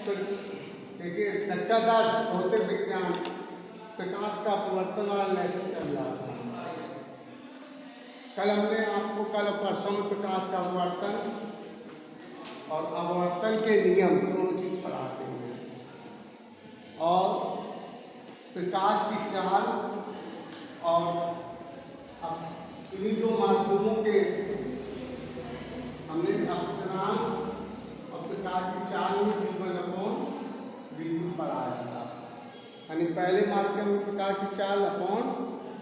तो देखिए कक्षा 10 भौतिक विज्ञान प्रकाश का अपवर्तन वाला लेसन चल रहा था। कल हमने आपको कल परसों में प्रकाश का अपवर्तन और अपवर्तन के नियम दोनों चीज पढ़ाते हैं और प्रकाश की चाल और इन्हीं दो माध्यमों के हमने अपवर्तन और प्रकाश की चाल में बिंदु पढ़ाया था। यानी पहले माध्यम में प्रकाश की चाल अपॉन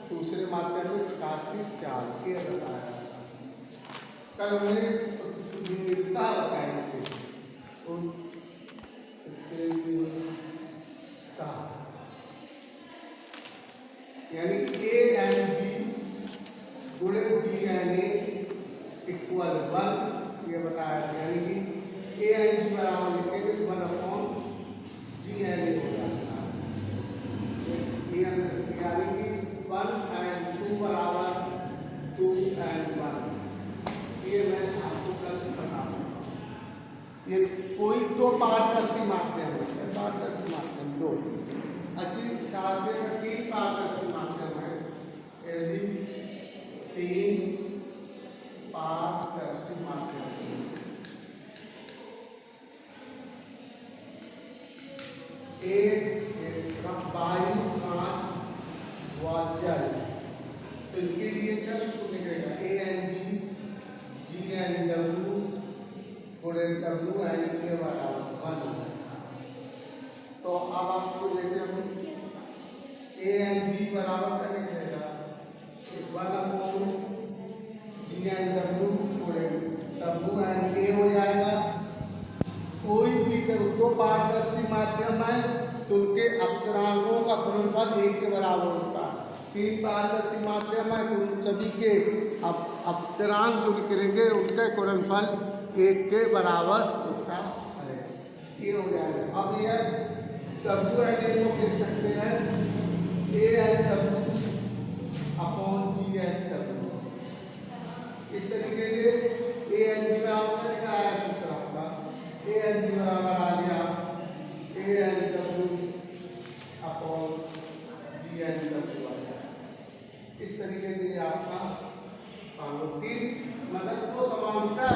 दूसरे माध्यम में प्रकाश की चाल ये बताया था। कल हमने भिन्नता बताई थी यानी ए एन जी गुणे जी एन ए इक्वल 1 ये बताया था। यानी कि ए एन जी बराबर लिखेंगे 1 अपॉन जी एन ए हो जाता है। यानी कि 1 एंड 2 बराबर 2 एंड 1 ये मैं आपको कल बताऊंगा। ये कोई दो पारदर्शी माध्यम है, पारदर्शी माध्यम दो अच्छी कार्य का 3 पारदर्शी माध्यम है। यदि 3 पारदर्शी माध्यम एक वायु कांच व जल तो इनके लिए क्या सूत्र निकलेगा A N G N W गुणे डब्ल्यू एन ए बराबर 1। तो अब आपको जैसे हम ए एन जी बराबर क्या निकलेगा 1 अपॉन जी एन डब्ल्यू गुणे डब्ल्यू एन ए हो जाएगा। कोई भी दो पारदर्शी माध्यम है तो उनके अपतरांकों का गुणनफल 1 के बराबर होता है। 3 पारदर्शी माध्यम है तो उन सभी के अपतरांक जो निकलेंगे उनके गुणनफल 1 के बराबर होता है। ये हो जाएगा। अब यह डब्ल्यू एन ए को लिख सकते हैं A N W upon G N W. इस तरीके से ए एन जी बराबर क्या आया सूत्र आपका ए एन जी बराबर आ गया A N W upon G N W आ गया। इस तरीके से आपका 3 मतलब दो समांतर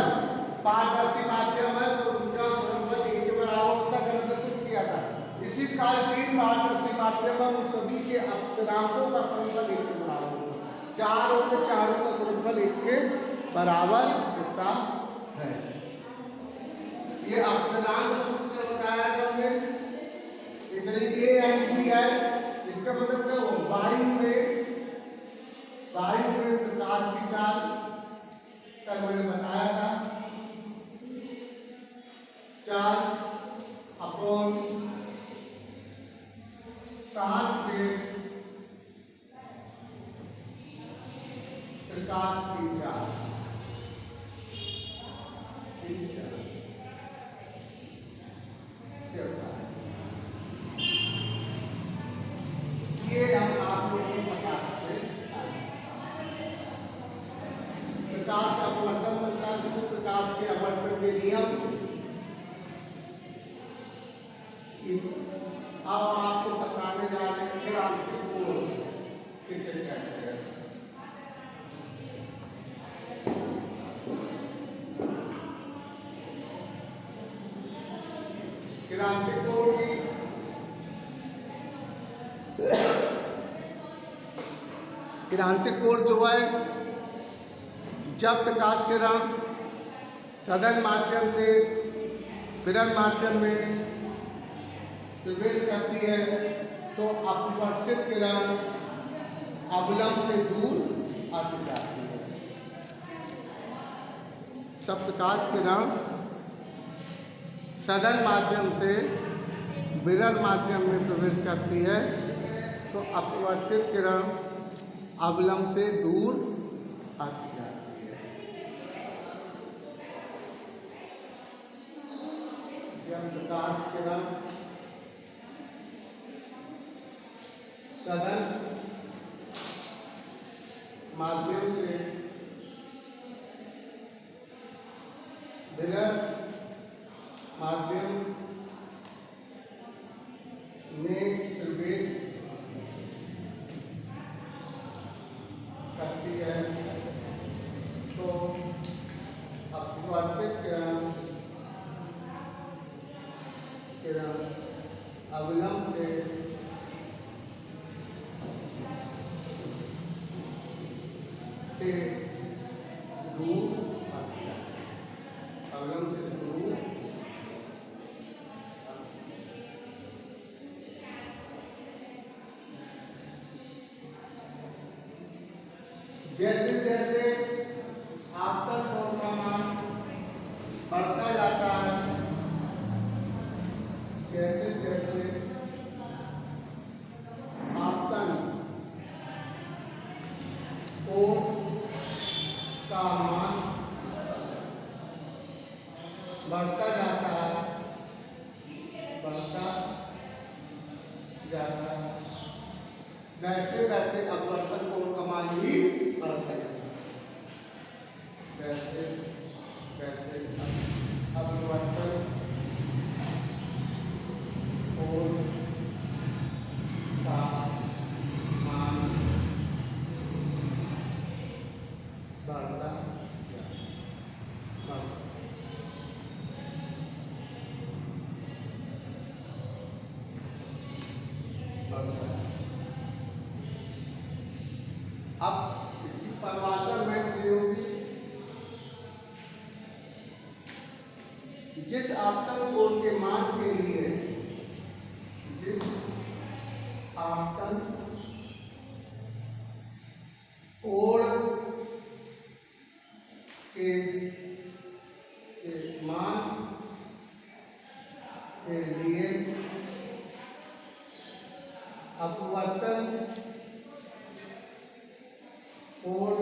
पारदर्शी माध्यम है तो उनका गुणनफल 1 के बराबर होता है। प्रदर्शित किया था इसी प्रकार 3 पारदर्शी माध्यम है उन सभी के अपतरांकों का गुणनफल 1 के बराबर होता है। चारों का गुणनफल 1 के बराबर होता है। ये अपतनांक सूत्र बताया हमने। इधर ए एन जी है इसका मतलब क्या हो वायु में प्रकाश की चाल कल मैंने बताया था 4 अपॉन कांच में प्रकाश की चाल ये हम आप लोगों को बता सकते प्रकाश का अपवर्तन बता सकते प्रकाश के अपवर्तन के नियम। अब हम आपको बताने जा रहे हैं क्रांतिक कोण किसे कहते हैं। क्रांतिक कोण की क्रांतिक कोण जो है जब प्रकाश किरण सघन माध्यम से विरल माध्यम में प्रवेश करती है तो अपवर्तित किरण अवलंब से दूर आती जाती है। सब प्रकाश किरण सघन माध्यम से विरल माध्यम में प्रवेश करती है तो अपवर्तित किरण अवलंब से दूर आती जाती है। जब प्रकाश किरण सघन माध्यम से विरल माध्यम में प्रवेश करती है तो अपवर्तित किरण अवलंब से दूर आती है, अवलंब से दूर। जैसे जैसे आपतन कोण का मान बढ़ता जाता है, जैसे जैसे आपतन कोण का मान बढ़ता जाता है, वैसे वैसे अपवर्तन कोण का मान भी बढ़ता जाता है, वैसे वैसे अपवर्तन कोण का मान बढ़ता अब इसकी परिभाषा में होगी, जिस आपतन कोण के मान के लिए, जिस आपतन कोण के मान के लिए अपवर्तन कोण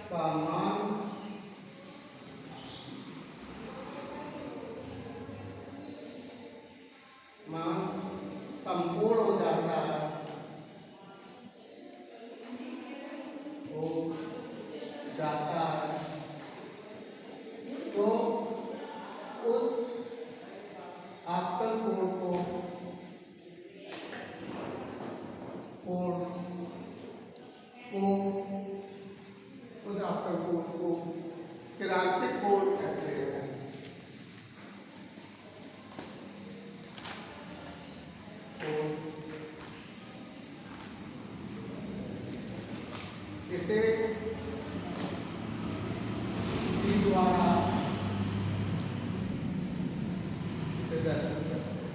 का मान संपूर्ण हो जाता है, हो जाता है, तो उस आपतन कोण को उस आपतन कोण को क्रांतिक कोण कहते हैं। इसे C द्वारा प्रदर्शित करते हैं।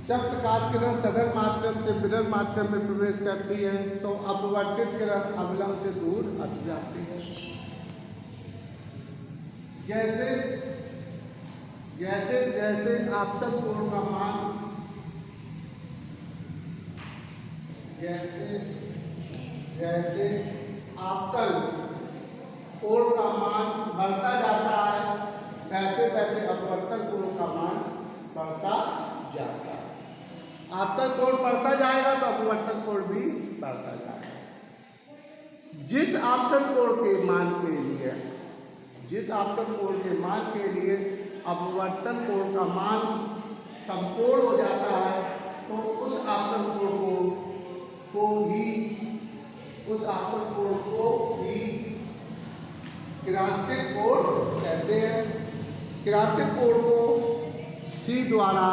जब प्रकाश किरण सघन माध्यम से विरल माध्यम में प्रवेश करती है तो अपवर्तित किरण अवलंब से दूर हट जाती है। जैसे जैसे जैसे आपतन कोण का मान, जैसे जैसे आपतन कोण का मान बढ़ता जाता है, वैसे वैसे अपवर्तन कोण का मान बढ़ता जाता है। आपतन कोण बढ़ता जाएगा तो अपवर्तन कोण भी बढ़ता जाएगा। जिस आपतन कोण के मान के लिए, जिस आपतन कोण के मान के लिए अपवर्तन कोण का मान संपूर्ण हो जाता है तो उस आपतन कोण को ही क्रांतिक कोण कहते हैं। क्रांतिक कोण को C द्वारा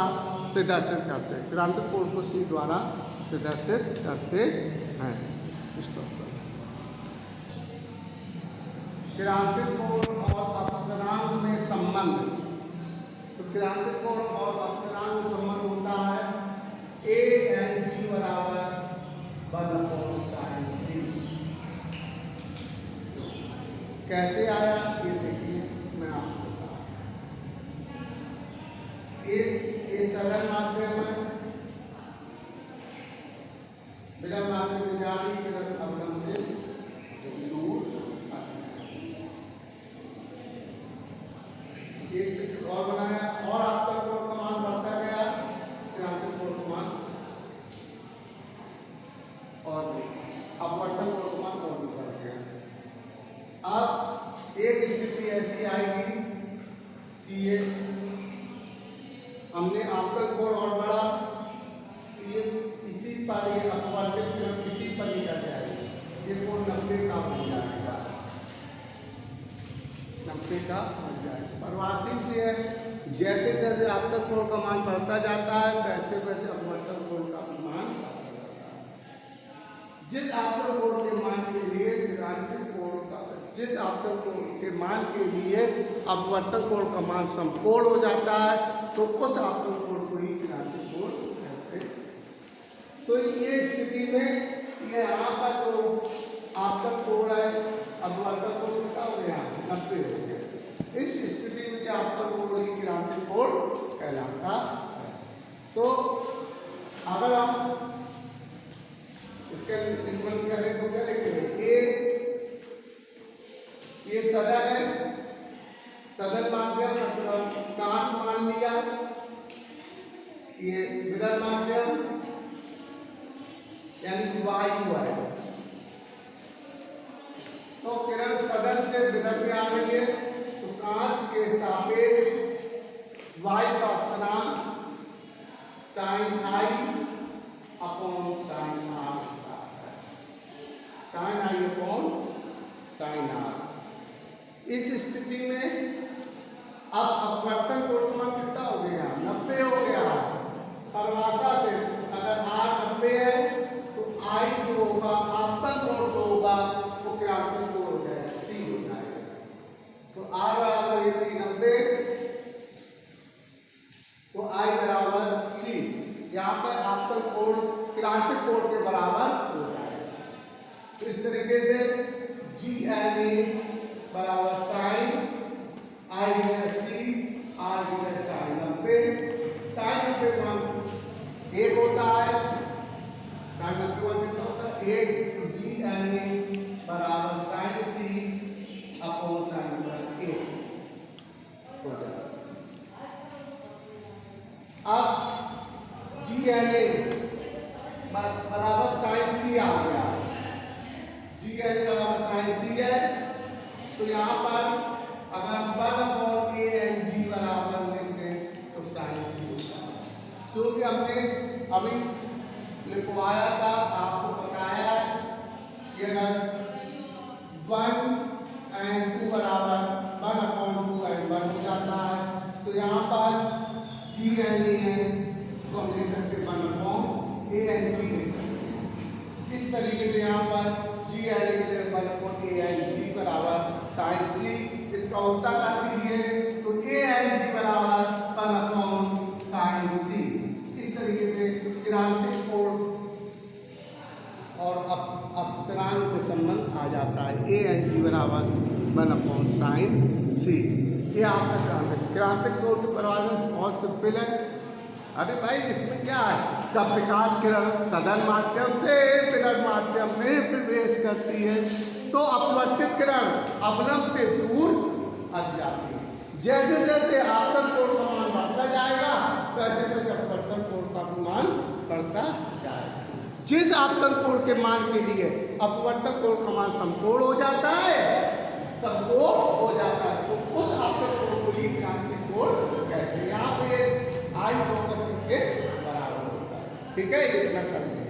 प्रदर्शित करते हैं, क्रांतिक कोण को C द्वारा प्रदर्शित करते हैं। क्रांतिक कोण और अपतनांक में संबंध, तो क्रांतिक कोण और अपतनांक में संबंध होता है ANG बराबर 1/sin C। कैसे आया ये देखिए, मैं आपको बता, ये सरल माध्यम है, विरल माध्यम में जारी किरण अवलंब से दूर। एक चित्र और बनाया और आपका कोण का मान बढ़ता गया, क्रांतिक कोण का मान इसका बन जाएगा। परिभाषित से है, जैसे जैसे आपतन कोण का मान बढ़ता जाता है वैसे वैसे अपवर्तन कोण का मान बढ़ता जाता है। जिस आपतन कोण के मान के लिए क्रांतिक कोण का जिस आपतन कोण के मान के लिए अपवर्तन कोण का मान समकोण हो जाता है तो उस आपतन कोण को ही क्रांतिक कोण कहते हैं। तो ये स्थिति में ये यहाँ पर जो आपतन कोण है अपवर्तन कोण कितना हो गया 90 हो गया। इस स्थिति में क्या आपतन कोण ही क्रांतिक कोण कहलाता है। तो अगर हम इसके निम्न करें तो क्या लिखेंगे, ये सदन है, सदन माध्यम मतलब कांच मान लिया, ये विरल माध्यम यानी वायु है। तो किरण सदन से विरल में आ रही है तो कांच के सापेक्ष वायु का अपनांक sine I upon sine R, sine I upon sine R. इस स्थिति में अब अपवर्तन कोण का मान कितना हो गया 90 हो गया। परिभाषा से अगर आर 90 है तो आई जो होगा आपतन कोण जो होगा वो क्रांतिक कोण हो जाएगा, सी हो जाएगा। तो आर बराबर 90 तो आई बराबर सी, यहाँ पर आपतन कोण क्रांतिक कोण के बराबर हो जाएगा। तो इस तरीके से जी एन ए बराबर साइन आई सी आर साइन 90, साइन 90 मान 1 होता है, साइन 90 मान कितना होता है 1, तो जी एन ए बराबर साइन सी अपॉन साइन 1 हो जाएगा। अब जी एन ए बराबर साइन सी आ गया, जी एन ए बराबर साइन सी है। तो यहाँ पर अगर हम 1/a/g बराबर लिख दें तो साइन सी होगा, क्योंकि हमने अभी लिखवाया था, आपको बताया कि अगर 1 and 2 बराबर 1/2 हो जाता है तो यहाँ पर जी एन ए है तो हम लिख सकते 1/a/g लिख सकते हैं। इस तरीके से यहाँ पर जी एन ए a/g बराबर साइन सी, इसका उल्टा कर दीजिए तो a/g बराबर 1/साइन सी। इस तरीके से क्रांतिक कोण और अपतनांक के संबंध आ जाता है, a/g बराबर 1/साइन सी। ये आपका क्रांतिक कोण की परिभाषा बहुत सिंपल है। अरे भाई इसमें क्या है, जब विकास किरण सदन माध्यम से विरल माध्यम में प्रवेश करती है तो अपवर्तित किरण अवलंब से दूर हट जाती है। जैसे जैसे आपतन कोण का मान बढ़ता जाएगा वैसे वैसे अपवर्तन कोण का मान बढ़ता जाएगा। जिस आपतन कोण के मान के लिए अपवर्तन कोण का मान समकोण हो जाता है, समकोण हो जाता है तो उस आपतन कोण को ही क्रांतिक कोण कहते हैं। यहाँ पे आई फोकस के बराबर होता है। ठीक है, ये इतना कर लेंगे।